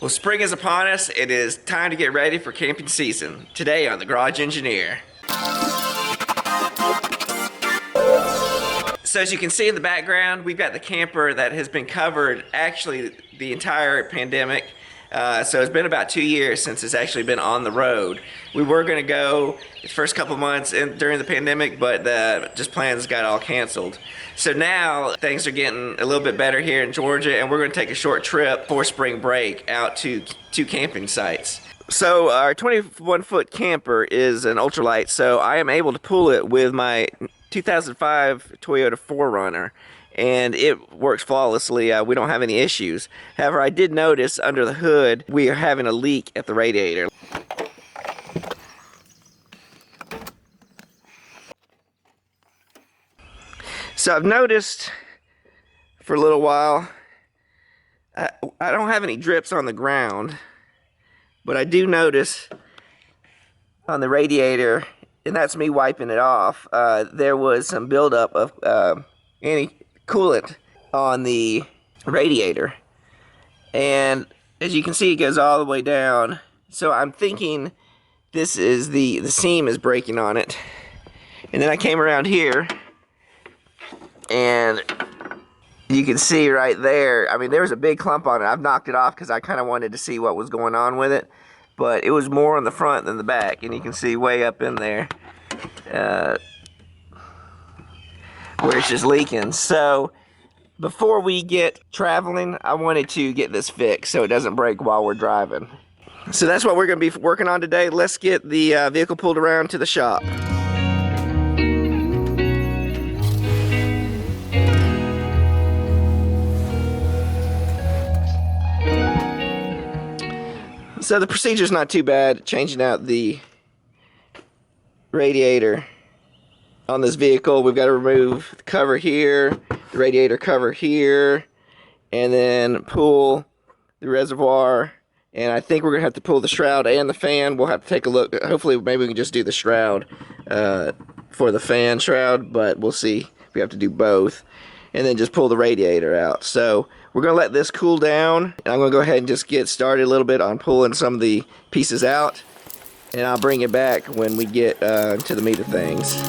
Well, spring is upon us. It is time to get ready for camping season. Today on the Garage Engineer. So as you can see in the background, we've got the camper that has been covered actually the entire pandemic. So it's been about 2 years since it's actually been on the road. We were going to go the first couple months during the pandemic, but just plans got all canceled. So now things are getting a little bit better here in Georgia, and we're going to take a short trip for spring break out to 2 camping sites. So our 21-foot camper is an ultralight, so I am able to pull it with my 2005 Toyota 4runner. And it works flawlessly. We don't have any issues. However, I did notice under the hood we are having a leak at the radiator. So I've noticed for a little while I don't have any drips on the ground, but I do notice on the radiator, and that's me wiping it off, there was some buildup of coolant on the radiator, and as you can see it goes all the way down. So I'm thinking this is the seam is breaking on it. And then I came around here and you can see right there, I mean there was a big clump on it. I've knocked it off because I kind of wanted to see what was going on with it, but it was more on the front than the back, and you can see way up in there where it's just leaking. So before we get traveling, I wanted to get this fixed so it doesn't break while we're driving. So that's what we're going to be working on today. Let's get the vehicle pulled around to the shop. So the procedure's not too bad, changing out the radiator on this vehicle. We've got to remove the cover here, the radiator cover here, and then pull the reservoir. And I think we're going to have to pull the shroud and the fan. We'll have to take a look. Hopefully maybe we can just do the shroud for the fan shroud, but we'll see. We have to do both. And then just pull the radiator out. So we're going to let this cool down. I'm going to go ahead and just get started a little bit on pulling some of the pieces out. And I'll bring it back when we get to the meat of things.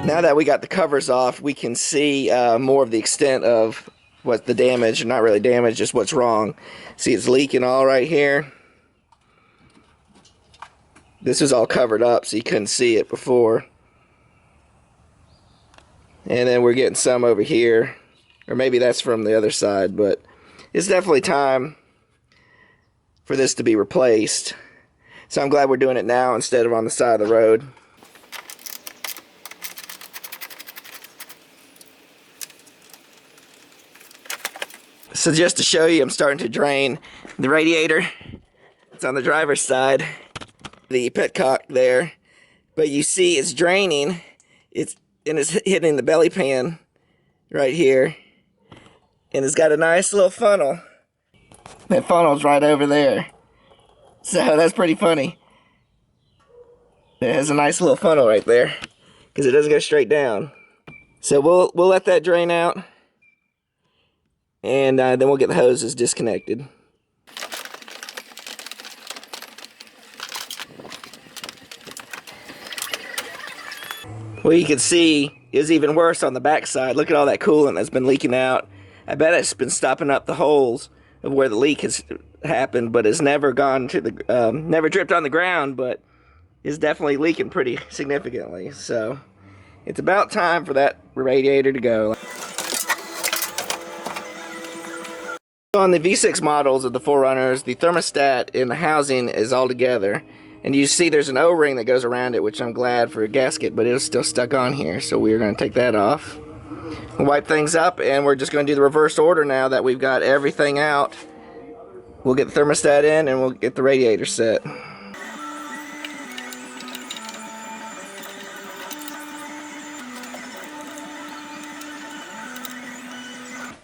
Now that we got the covers off, we can see more of the extent of what the damage, not really damage, just what's wrong. See, it's leaking all right here. This is all covered up, so you couldn't see it before. And then we're getting some over here, or maybe that's from the other side, but it's definitely time for this to be replaced. So I'm glad we're doing it now instead of on the side of the road. So just to show you, I'm starting to drain the radiator. It's on the driver's side, the petcock there. But you see it's draining. It's hitting the belly pan right here. And it's got a nice little funnel. That funnel's right over there. So that's pretty funny. It has a nice little funnel right there because it doesn't go straight down. So we'll let that drain out. And then we'll get the hoses disconnected. Well, you can see it's even worse on the back side. Look at all that coolant that's been leaking out. I bet it's been stopping up the holes of where the leak has happened, but it's never gone to the, never dripped on the ground, but is definitely leaking pretty significantly. So it's about time for that radiator to go. On the V6 models of the 4Runners, the thermostat in the housing is all together. And you see there's an O-ring that goes around it, which I'm glad for a gasket, but it was still stuck on here. So we're going to take that off. We'll wipe things up, and we're just going to do the reverse order now that we've got everything out We'll get the thermostat in and we'll get the radiator set.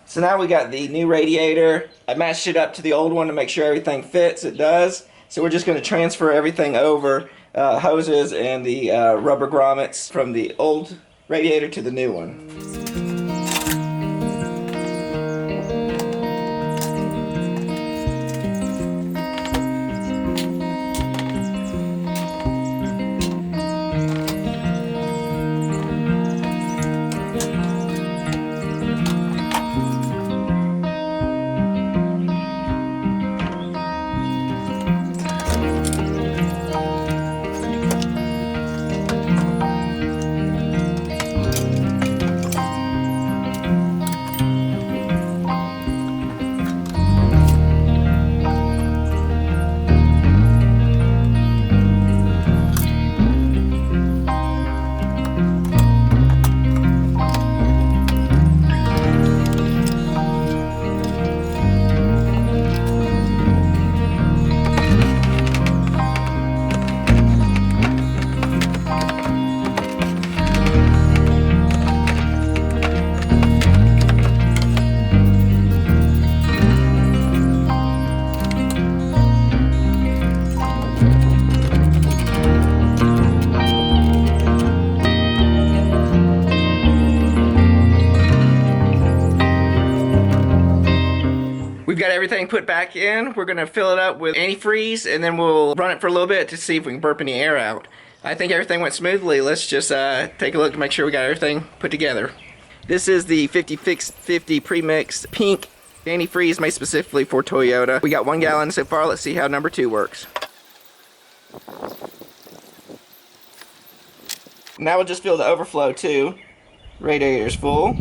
So now we got the new radiator. I matched it up to the old one to make sure everything fits. It does. So we're just going to transfer everything over, hoses and the rubber grommets from the old radiator to the new one. We've got everything put back in. We're going to fill it up with antifreeze and then we'll run it for a little bit to see if we can burp any air out. I think everything went smoothly. Let's just take a look to make sure we got everything put together. This is the 50-50 premix pink antifreeze made specifically for Toyota. We got 1 gallon so far. Let's see how number 2 works. Now we'll just fill the overflow too. Radiator's full.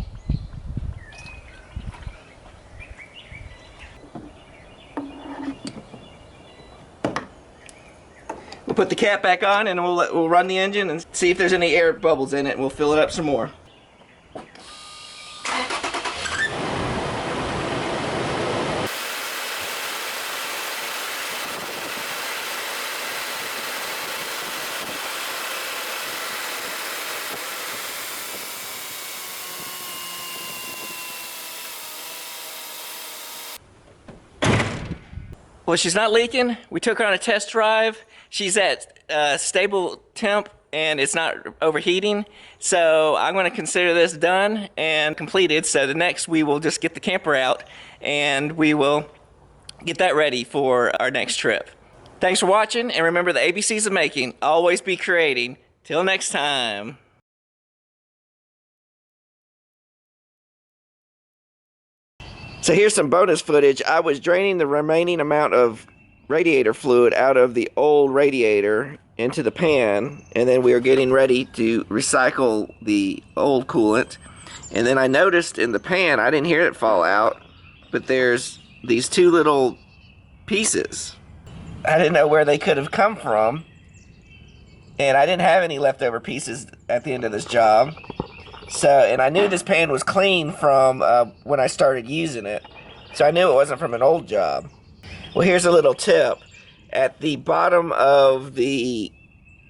We'll put the cap back on and we'll run the engine and see if there's any air bubbles in it, and we'll fill it up some more. Well, she's not leaking. We took her on a test drive. She's at stable temp and it's not overheating. So I'm going to consider this done and completed. So the next we will just get the camper out and we will get that ready for our next trip. Thanks for watching, and remember the ABCs of making. Always be creating. Till next time. So here's some bonus footage. I was draining the remaining amount of radiator fluid out of the old radiator into the pan, and then we were getting ready to recycle the old coolant. And then I noticed in the pan, I didn't hear it fall out, but there's these 2 little pieces. I didn't know where they could have come from, and I didn't have any leftover pieces at the end of this job. So, and I knew this pan was clean from when I started using it. So I knew it wasn't from an old job. Well, here's a little tip. At the bottom of the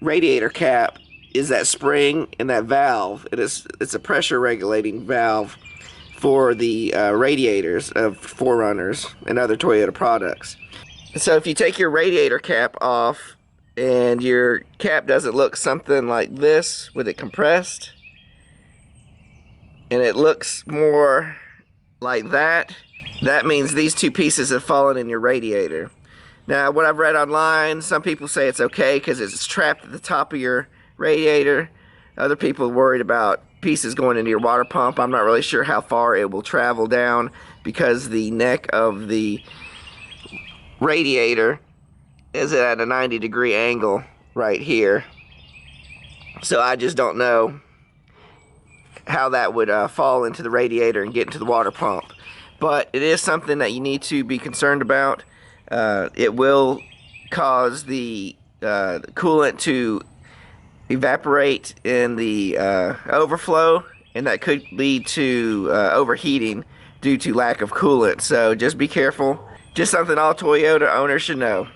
radiator cap is that spring and that valve. It's a pressure regulating valve for the radiators of 4Runners and other Toyota products. So if you take your radiator cap off and your cap doesn't look something like this with it compressed, and it looks more like that, that means these 2 pieces have fallen in your radiator. Now, what I've read online, some people say it's okay because it's trapped at the top of your radiator. Other people are worried about pieces going into your water pump. I'm not really sure how far it will travel down because the neck of the radiator is at a 90-degree angle right here. So I just don't know how that would fall into the radiator and get into the water pump. But it is something that you need to be concerned about. It will cause the coolant to evaporate in the overflow, and that could lead to overheating due to lack of coolant. So just be careful Just something all Toyota owners should know.